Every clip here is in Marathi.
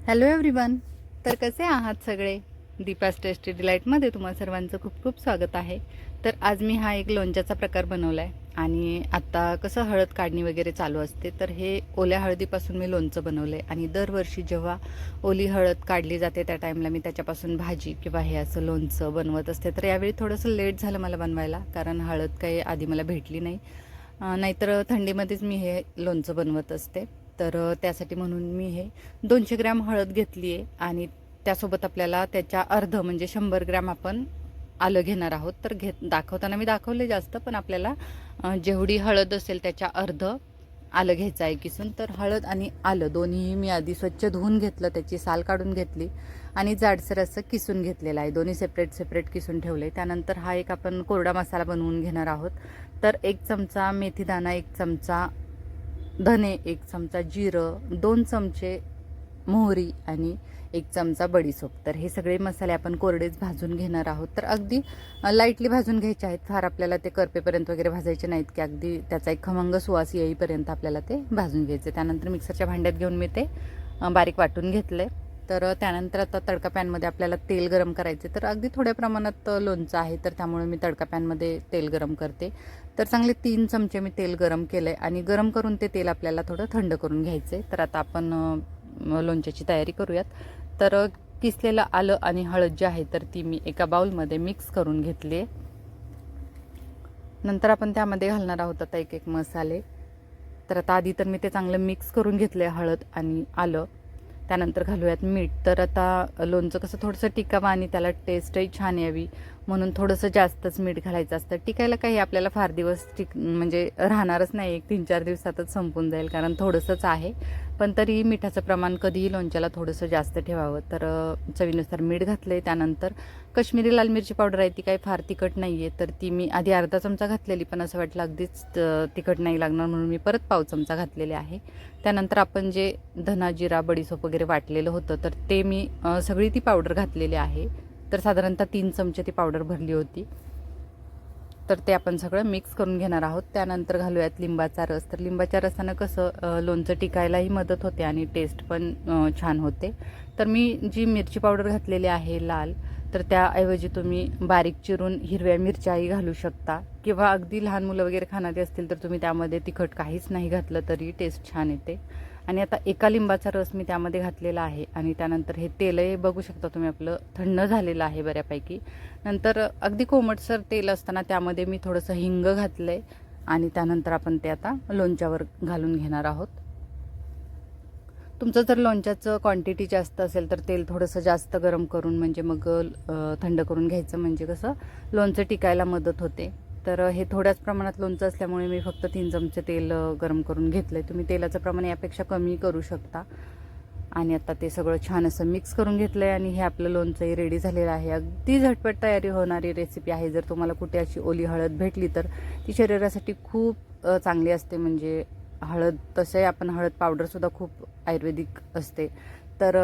Hello everyone. तर कसे आहात सगळे? दीपास टेस्टी डिलाईटमध्ये तुम्हा सर्वांचं खूप खूप स्वागत आहे. तर आज मी हा एक लोणच्याचा प्रकार बनवला आहे आणि आत्ता कसं हळद काढणी वगैरे चालू असते, तर हे ओल्या हळदीपासून मी लोणचं बनवलं आहे. आणि दरवर्षी जेव्हा ओली हळद काढली जाते त्या टाईमला मी त्याच्यापासून भाजी किंवा हे असं लोणचं बनवत असते. तर यावेळी थोडंसं लेट झालं मला बनवायला, कारण हळद काही आधी मला भेटली नाही. नाहीतर थंडीमध्येच मी हे लोणचं बनवत असते. तर त्यासाठी म्हणून मी हे 200 ग्रॅम हळद घेतली आहे आणि त्यासोबत आपल्याला त्याच्या अर्ध म्हणजे 100 ग्रॅम आपण आलं घेणार आहोत. तर दाखवताना मी दाखवले जास्त, पण आपल्याला जेवढी हळद असेल त्याच्या अर्ध आलं घ्यायचं आहे किसून. तर हळद आणि आलं दोन्हीही मी आधी स्वच्छ धुवून घेतलं, त्याची साल काढून घेतली आणि जाडसर असं किसून घेतलेलं आहे. दोन्ही सेपरेट सेपरेट किसून ठेवले. त्यानंतर हा एक आपण कोरडा मसाला बनवून घेणार आहोत. तर 1 चमचा मेथीदाणा, 1 चमचा धने, 1 चमचा जिरं, 2 चमचे मोहरी आणि 1 चमचा बडीशोप. तर हे सगळे मसाले आपण कोरडेच भाजून घेणार आहोत. तर अगदी लाईटली भाजून घ्यायचे आहेत. फार आपल्याला ते करपेपर्यंत वगैरे भाजायचे नाहीत, की अगदी त्याचा एक खमंग सुवास येईपर्यंत आपल्याला ते भाजून घ्यायचे. त्यानंतर मिक्सरच्या भांड्यात घेऊन मी ते बारीक वाटून घेतले. तर त्यानंतर आता तडका पॅनमध्ये आपल्याला तेल गरम करायचे. तर अगदी थोड्या प्रमाणात लोणचं आहे, तर त्यामुळे मी तडका पॅनमध्ये तेल गरम करते. तर चांगले 3 चमचे मी तेल गरम केलं आहे आणि गरम करून ते तेल आपल्याला थोडं थंड करून घ्यायचं आहे. तर आता आपण लोणच्याची तयारी करूयात. तर किसलेलं आलं आणि हळद जी आहे तर ती मी एका बाउलमध्ये मिक्स करून घेतली आहे. नंतर आपण त्यामध्ये घालणार आहोत आता एक एक मसाले. तर आता आधी तर मी ते चांगलं मिक्स करून घेतलं आहे हळद आणि आलं. त्यानंतर घालूयात मीठ. तर आता लोणचं कसं थोडंसं टिकावं आणि त्याला टेस्टही छान यावी म्हणून थोडंसं जास्तच मीठ घालायचं असतं. टिकायला काही आपल्याला फार दिवस म्हणजे राहणारच नाही, 1-3-4 दिवसातच संपून जाईल, कारण थोडंसंच आहे. पण तरी मिठाचं प्रमाण कधीही लोणच्याला थोडंसं जास्त ठेवावं. तर चवीनुसार मीठ घातलं आहे. त्यानंतर कश्मीरी लाल मिरची पावडर आहे, ती काही फार तिखट नाही आहे, तर ती मी आधी अर्धा चमचा घातलेली, पण असं वाटलं अगदीच तिखट नाही लागणार म्हणून मी परत पाव चमचा घातलेले आहे. त्यानंतर आपण जे धना, जिरा, बडीशोप वगैरे वाटलेलं होतं तर ते मी सगळी ती पावडर घातलेली आहे. तर साधारणतः 3 चमचे ती पावडर भरली होती. तर ते आपण सगळं मिक्स करून घेणार आहोत. त्यानंतर घालूयात लिंबाचा रस. तर लिंबाच्या रसानं कसं लोणचं टिकायलाही मदत होते आणि टेस्ट पण छान होते. तर मी जी मिरची पावडर घातलेली आहे लाल, तर त्याऐवजी तुम्ही बारीक चिरून हिरव्या मिरच्याही घालू शकता, किंवा अगदी लहान मुलं वगैरे खाणारे असतील तर तुम्ही त्यामध्ये तिखट काहीच नाही घातलं तरी टेस्ट छान येते. आणि आता एका लिंबाचा रस मी त्यामध्ये घातलेला आहे आणि त्यानंतर हे तेलही बघू शकता तुम्ही आपलं थंड झालेलं आहे बऱ्यापैकी. नंतर अगदी कोमटसर तेल असताना त्यामध्ये मी थोडंसं हिंग घातलं आहे आणि त्यानंतर आपण ते आता लोणच्यावर घालून घेणार आहोत. तुमचं जर लोणच्याचं क्वांटिटी जास्त असेल तर तेल थोडंसं जास्त गरम करून म्हणजे मग थंड करून घ्यायचं, म्हणजे कसं लोणचं टिकायला मदत होते. तर हे थोड्याच प्रमाणात लोणचं असल्यामुळे मी फक्त 3 चमचे तेल गरम करून घेतलं आहे. तुम्ही तेलाचं प्रमाण यापेक्षा कमी करू शकता. आणि आता ते सगळं छान असं मिक्स करून घेतलं आहे आणि हे आपलं लोणचंही रेडी झालेलं आहे. अगदी झटपट तयारी होणारी रेसिपी आहे. जर तुम्हाला कुठे अशी ओली हळद भेटली तर ती शरीरासाठी खूप चांगली असते. म्हणजे हळद, तसे आपण हळद पावडरसुद्धा खूप आयुर्वेदिक असते. तर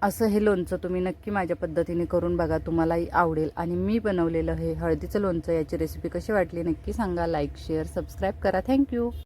असं हे लोणचं तुम्ही नक्की माझ्या पद्धतीने करून बघा, तुम्हालाही आवडेल. आणि मी बनवलेलं हे हळदीचं लोणचं, याची रेसिपी कशी वाटली नक्की सांगा. लाईक, शेअर, सबस्क्राईब करा. थँक्यू.